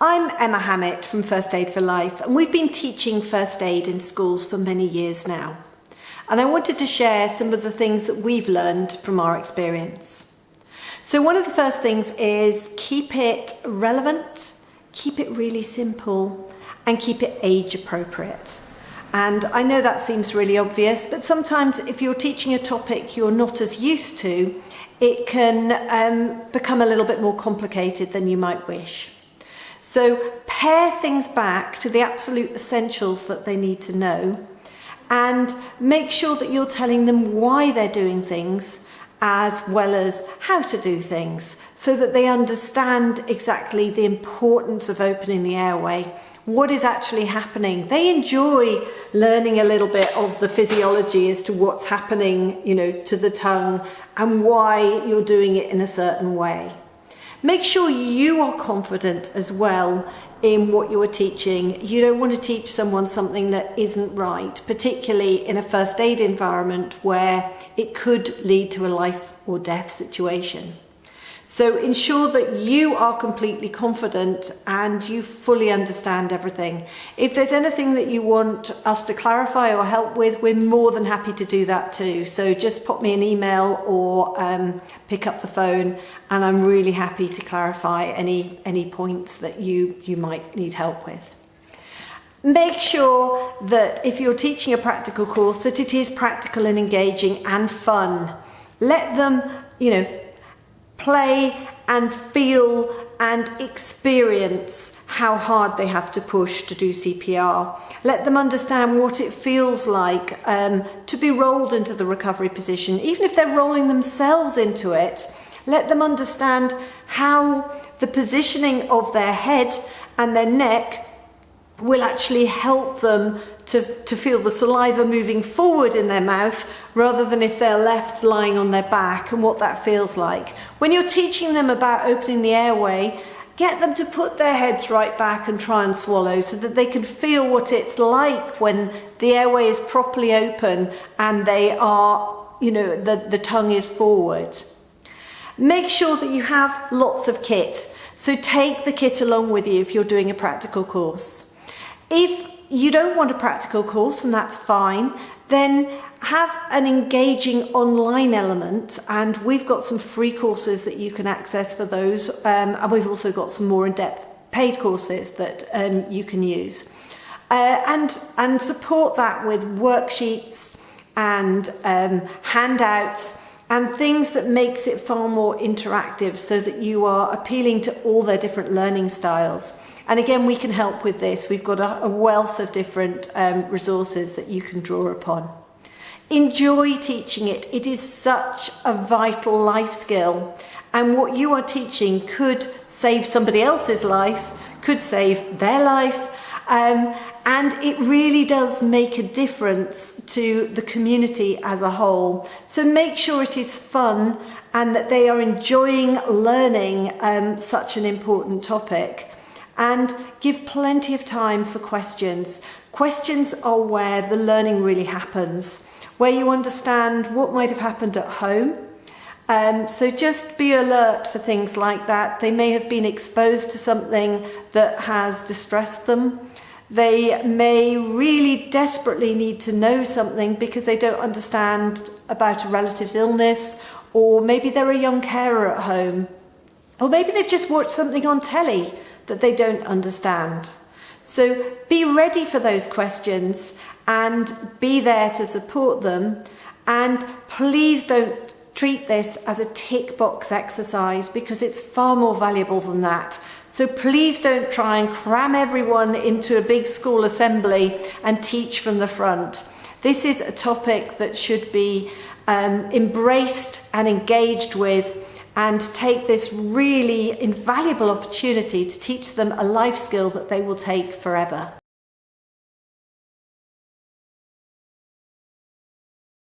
I'm Emma Hammett from First Aid for Life, and we've been teaching first aid in schools for many years now. And I wanted to share some of the things that we've learned from our experience. So one of the first things is keep it relevant, keep it really simple, and keep it age appropriate. And I know that seems really obvious, but sometimes if you're teaching a topic you're not as used to, it can become a little bit more complicated than you might wish. So pare things back to the absolute essentials that they need to know, and make sure that you're telling them why they're doing things as well as how to do things, so that they understand exactly the importance of opening the airway, what is actually happening. They enjoy learning a little bit of the physiology as to what's happening, to the tongue and why you're doing it in a certain way. Make sure you are confident as well in what you are teaching. You don't want to teach someone something that isn't right, particularly in a first aid environment where it could lead to a life or death situation. So ensure that you are completely confident and you fully understand everything. If there's anything that you want us to clarify or help with, we're more than happy to do that too. So just pop me an email or pick up the phone, and I'm really happy to clarify any points that you might need help with. Make sure that if you're teaching a practical course, that it is practical and engaging and fun. Let them, play and feel and experience how hard they have to push to do CPR. Let them understand what it feels like to be rolled into the recovery position. Even if they're rolling themselves into it, let them understand how the positioning of their head and their neck will actually help them to feel the saliva moving forward in their mouth rather than if they're left lying on their back, and what that feels like. When you're teaching them about opening the airway, get them to put their heads right back and try and swallow so that they can feel what it's like when the airway is properly open and they are, the tongue is forward. Make sure that you have lots of kit. So take the kit along with you if you're doing a practical course. If you don't want a practical course, and that's fine, then have an engaging online element, and we've got some free courses that you can access for those, and we've also got some more in-depth paid courses that you can use. And support that with worksheets and handouts and things that makes it far more interactive, so that you are appealing to all their different learning styles. And again, we can help with this. We've got a wealth of different resources that you can draw upon. Enjoy teaching it. It is such a vital life skill. And what you are teaching could save somebody else's life, could save their life. And it really does make a difference to the community as a whole. So make sure it is fun and that they are enjoying learning such an important topic. And give plenty of time for questions. Questions are where the learning really happens, where you understand what might have happened at home. So just be alert for things like that. They may have been exposed to something that has distressed them. They may really desperately need to know something because they don't understand about a relative's illness, or maybe they're a young carer at home, or maybe they've just watched something on telly that they don't understand. So be ready for those questions and be there to support them. And please don't treat this as a tick box exercise, because it's far more valuable than that. So please don't try and cram everyone into a big school assembly and teach from the front. This is a topic that should be embraced and engaged with, and take this really invaluable opportunity to teach them a life skill that they will take forever.